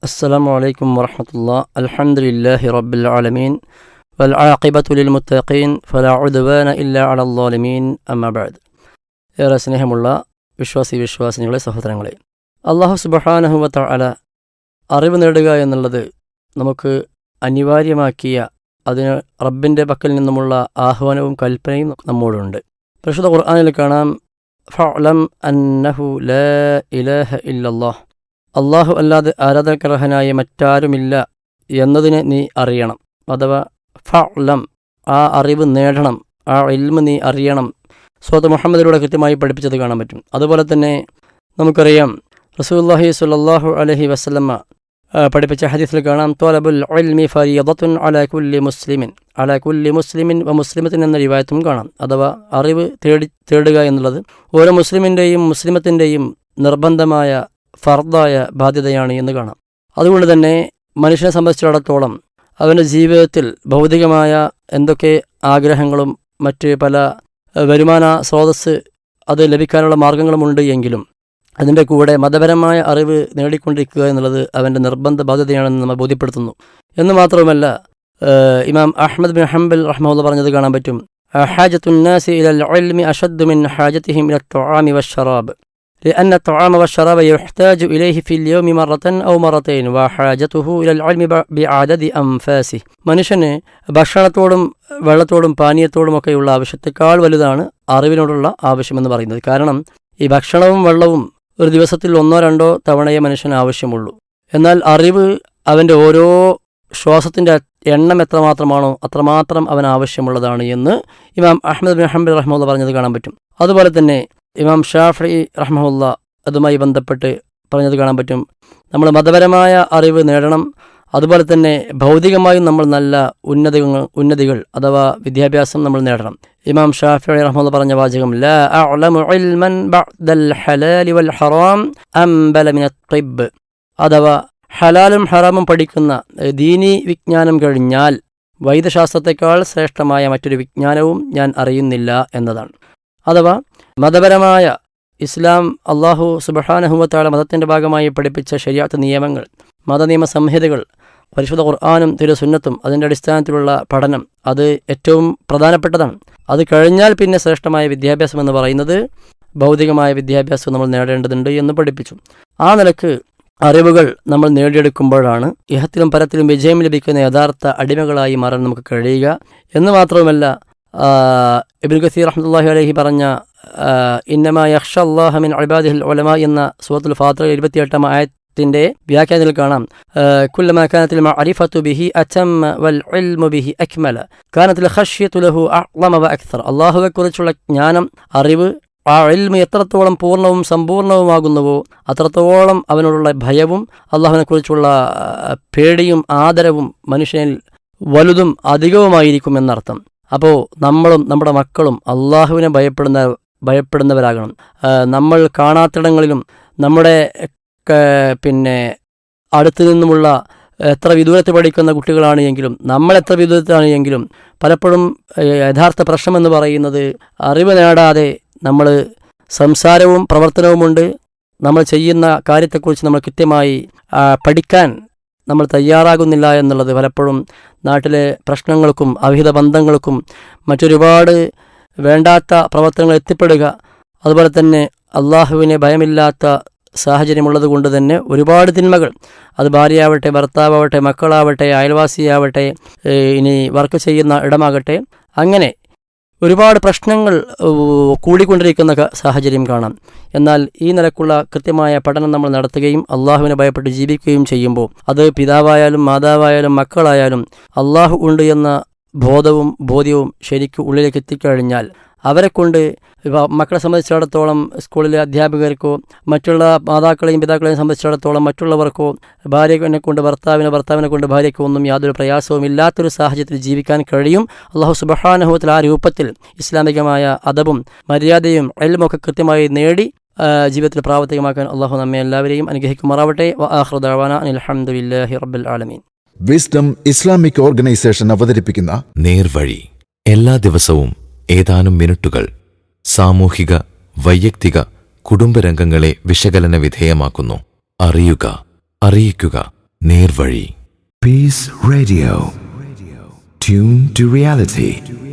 السلام عليكم ورحمة الله. الحمد لله رب العالمين والعاقبة للمتقين فلا عدوان إلا على الظالمين أما بعد. ഏറെ സ്നേഹമുള്ള വിശ്വാസിനികളെ സഹോദരങ്ങളെ, അല്ലാഹു സുബ്ഹാനഹു വ തആല അറിവ് നേടുക എന്നുള്ളത് നമുക്ക് അനിവാര്യമാക്കിയ അതിന് റബ്ബിൻ്റെ പക്കൽ നിന്നുമുള്ള ആഹ്വാനവും കൽപ്പനയും നമ്മോടുണ്ട്. പരിശുദ്ധ ഖുർആനിൽ കാണാം, ഫഅലം അന്നഹു ലാ ഇലാഹ ഇല്ലല്ലാഹ്, അള്ളാഹു അല്ലാതെ ആരാധനക്കർഹനായ മറ്റാരുമില്ല എന്നതിനെ നീ അറിയണം. അഥവാ ഫഅലം, ആ അറിവ് നേടണം, ആ ഇൽമ് നീ അറിയണം. സൂറത്ത് മുഹമ്മദിലൂടെ കൃത്യമായി പഠിപ്പിച്ചത് കാണാൻ പറ്റും. അതുപോലെ തന്നെ നമുക്കറിയാം, റസൂലുള്ളാഹി സ്വല്ലല്ലാഹു അലൈഹി വസല്ലമ പഠിപ്പിച്ച ഹദീസിൽ കാണാം, ത്വലബുൽ ഇൽമി ഫരീദത്തുൻ അലാ കുല്ലി മുസ്ലിമിൻ വ മുസ്ലിമത്തിൻ എന്ന റിവായത്തും കാണാം. അഥവാ അറിവ് തേടുക എന്നുള്ളത് ഓരോ മുസ്ലിമിൻ്റെയും മുസ്ലിമത്തിൻ്റെയും നിർബന്ധമായ ഫർദായ ബാധ്യതയാണ് എന്ന് കാണാം. അതുകൊണ്ട് തന്നെ മനുഷ്യനെ സംബന്ധിച്ചിടത്തോളം അവൻ്റെ ജീവിതത്തിൽ ഭൗതികമായ എന്തൊക്കെ ആഗ്രഹങ്ങളും മറ്റ് പല വരുമാന സ്രോതസ്സ് അത് ലഭിക്കാനുള്ള മാർഗങ്ങളുമുണ്ട് എങ്കിലും അതിൻ്റെ കൂടെ മതപരമായ അറിവ് നേടിക്കൊണ്ടിരിക്കുക എന്നുള്ളത് അവൻ്റെ നിർബന്ധ ബാധ്യതയാണെന്ന് നമ്മൾ ബോധ്യപ്പെടുത്തുന്നു. എന്ന് മാത്രവുമല്ല, ഇമാം അഹ്മദ് ബിൻ ഹംബൽ റഹ്മഹുല്ലാഹ് പറഞ്ഞത് കാണാൻ പറ്റും, ഹാജത്തുന്നാസി ഇലൽ ഇൽമി അശദ്ദു മിൻ ഹാജതിഹിം ഇലൽ തുആമി വശ്ശറാബ് لأن الطعام والشراب يحتاج إليه في اليوم مرة أو مرتين وحاجته إلى العلم بعدد أنفاسه. മനുഷ്യന് ഭക്ഷണത്തോടും വെള്ളത്തോടും പാനീയത്തോടുമൊക്കെയുള്ള ആവശ്യത്തെക്കാൾ വലുതാണ് അറിവിനോടുള്ള ആവശ്യമെന്ന് പറയുന്നത്. കാരണം ഈ ഭക്ഷണവും വെള്ളവും ഒരു ദിവസത്തിൽ 1-2 തവണയേ മനുഷ്യന് ആവശ്യമുള്ളൂ. എന്നാൽ അറിവ് അവൻ്റെ ഓരോ ശ്വാസത്തിൻ്റെ എണ്ണം എത്രമാത്രമാണോ അത്രമാത്രം അവൻ ആവശ്യമുള്ളതാണ് എന്ന് ഇമാം അഹ്മദ് ബിൻ ഹംബൽ റഹ്മത്തുള്ളാഹി പറഞ്ഞത് കാണാൻ പറ്റും. അതുപോലെ തന്നെ ഇമാം ഷാഫിഈ റഹ്മത്തുള്ളാഹി അതുമായി ബന്ധപ്പെട്ട് പറഞ്ഞത് കാണാൻ പറ്റും, നമ്മൾ മതപരമായ അറിവ് നേടണം. അതുപോലെ തന്നെ ഭൗതികമായും നമ്മൾ നല്ല ഉന്നതികൾ അഥവാ വിദ്യാഭ്യാസം നമ്മൾ നേടണം. ഇമാം ഷാഫിഈ റഹ്മത്തുള്ളാഹി പറഞ്ഞ വാചകം, ലാ അഅലമു ഇൽമൻ ബഅദൽ ഹലാലി വൽ ഹറാം അംബല മിനത് തിബ്ബ്, അഥവാ ഹലാലും ഹറാമും പഠിക്കുന്ന ദീനി വിജ്ഞാനം കഴിഞ്ഞാൽ വൈദ്യശാസ്ത്രത്തെക്കാൾ ശ്രേഷ്ഠമായ മറ്റൊരു വിജ്ഞാനവും ഞാൻ അറിയുന്നില്ല എന്നതാണ്. അഥവാ മതപരമായ ഇസ്ലാം അള്ളാഹു സുബ്ഹാനഹു വ തആല മതത്തിൻ്റെ ഭാഗമായി പഠിപ്പിച്ച ശരീഅത്ത് നിയമങ്ങൾ, മതനിയമ സംഹിതകൾ, പരിശുദ്ധ ഖുർആനും തിരുസുന്നത്തും അതിൻ്റെ അടിസ്ഥാനത്തിലുള്ള പഠനം അത് ഏറ്റവും പ്രധാനപ്പെട്ടതാണ്. അത് കഴിഞ്ഞാൽ പിന്നെ ശ്രേഷ്ഠമായ വിദ്യാഭ്യാസം എന്ന് പറയുന്നത് ഭൗതികമായ വിദ്യാഭ്യാസം നമ്മൾ നേടേണ്ടതുണ്ട് എന്ന് പഠിപ്പിച്ചു. ആ നിലക്ക് അറിവുകൾ നമ്മൾ നേടിയെടുക്കുമ്പോഴാണ് ഇഹത്തിലും പരത്തിലും വിജയം ലഭിക്കുന്ന യഥാർത്ഥ അടിമകളായി മാറാൻ നമുക്ക് കഴിയുക. എന്ന് മാത്രവുമല്ല, ഇബ്നു കസീർ റഹ്മത്തുള്ളാഹി അലൈഹി പറഞ്ഞ ഇന്നമാ യഖ്ഷല്ലാഹ മിൻ ഇബാദിഹിൽ ഉലമാ എന്ന സൂറത്തുൽ ഫാത്തിറ 28-ാം ആയത്തിൻ്റെ വ്യാഖ്യാനത്തിൽ കാണാം, കുല്ലമാ കാനത്തിൽ മഅരിഫതു ബിഹി അതമ്മ വൽ ഇൽമു ബിഹി അക്മല കാനത്തിൽ ഖശ്യതു ലഹു അഅ്ളമ വ അക്സർ. അല്ലാഹുവെക്കുറിച്ചുള്ള ജ്ഞാനം, അറിവ്, ആ ഇൽമ് എത്രത്തോളം പൂർണ്ണവും സമ്പൂർണവുമാകുന്നുവോ അത്രത്തോളം അവനോടുള്ള ഭയവും അള്ളാഹുവിനെക്കുറിച്ചുള്ള പേടിയും ആദരവും മനുഷ്യനിൽ വലുതും അധികവുമായിരിക്കും എന്നർത്ഥം. അപ്പോൾ നമ്മളും നമ്മുടെ മക്കളും അള്ളാഹുവിനെ ഭയപ്പെടുന്നവരാകണം. നമ്മൾ കാണാത്തിടങ്ങളിലും നമ്മുടെ അടുത്തു നിന്നുമുള്ള എത്ര വിദൂരത്ത് പഠിക്കുന്ന കുട്ടികളാണ് എങ്കിലും നമ്മൾ എത്ര വിദൂരത്താണ് എങ്കിലും പലപ്പോഴും യഥാർത്ഥ പ്രശ്നമെന്ന് പറയുന്നത് അറിവ് നേടാതെ നമ്മൾ സംസാരവും പ്രവർത്തനവുമുണ്ട്. നമ്മൾ ചെയ്യുന്ന കാര്യത്തെക്കുറിച്ച് നമ്മൾ കൃത്യമായി പഠിക്കാൻ നമ്മൾ തയ്യാറാകുന്നില്ല എന്നുള്ളത് പലപ്പോഴും നാട്ടിലെ പ്രശ്നങ്ങൾക്കും അവിഹിത ബന്ധങ്ങൾക്കും മറ്റൊരുപാട് വേണ്ടാത്ത പ്രവർത്തനങ്ങൾ എത്തിപ്പെടുക, അതുപോലെ തന്നെ അള്ളാഹുവിനെ ഭയമില്ലാത്ത സാഹചര്യമുള്ളത് കൊണ്ട് തന്നെ ഒരുപാട് തിന്മകൾ, അത് ഭാര്യയാവട്ടെ, ഭർത്താവട്ടെ, മക്കളാവട്ടെ, അയൽവാസിയാവട്ടെ, ഇനി വർക്ക് ചെയ്യുന്ന ഇടമാകട്ടെ, അങ്ങനെ ഒരുപാട് പ്രശ്നങ്ങൾ കൂടിക്കൊണ്ടിരിക്കുന്ന സാഹചര്യം കാണാം. എന്നാൽ ഈ നിലക്കുള്ള കൃത്യമായ പഠനം നമ്മൾ നടത്തുകയും അള്ളാഹുവിനെ ഭയപ്പെട്ട് ജീവിക്കുകയും ചെയ്യുമ്പോൾ അത് പിതാവായാലും മാതാവായാലും മക്കളായാലും അള്ളാഹു ഉണ്ട് എന്ന ബോധ്യവും ശരിക്കും ഉള്ളിലേക്ക് എത്തിക്കഴിഞ്ഞാൽ അവരെക്കൊണ്ട് മക്കളെ സംബന്ധിച്ചിടത്തോളം സ്കൂളിലെ അധ്യാപകർക്കോ മറ്റുള്ള മാതാക്കളെയും പിതാക്കളെയും സംബന്ധിച്ചിടത്തോളം മറ്റുള്ളവർക്കോ ഭാര്യനെ കൊണ്ട് ഭർത്താവിനെ കൊണ്ട് ഭാര്യയ്ക്കോ ഒന്നും യാതൊരു പ്രയാസവും ഇല്ലാത്തൊരു സാഹചര്യത്തിൽ ജീവിക്കാൻ കഴിയും. അള്ളാഹു സുബ്ഹാനഹു വ തആല ആ രൂപത്തിൽ ഇസ്ലാമികമായ അദബും മര്യാദയും ഇൽമൊക്കെ കൃത്യമായി നേടി ജീവിതത്തിൽ പ്രാവർത്തികമാക്കാൻ അള്ളാഹു നമ്മെ എല്ലാവരെയും അനുഗ്രഹിക്കുമാറാവട്ടെ. വ ആഖിറു ദഅവാനാ അനിൽ ഹംദുലില്ലാഹി റബ്ബിൽ ആലമീൻ. വിസ്ഡം ഇസ്ലാമിക് ഓർഗനൈസേഷൻ അവതരിപ്പിക്കുന്ന നേർവഴി എല്ലാ ദിവസവും ഏതാനും മിനിറ്റുകൾ സാമൂഹിക, വൈയക്തിക, കുടുംബരംഗങ്ങളെ വിശകലന വിധേയമാക്കുന്നു. അറിയുക, അറിയിക്കുക, നേർവഴി. Peace Radio. Tune to reality.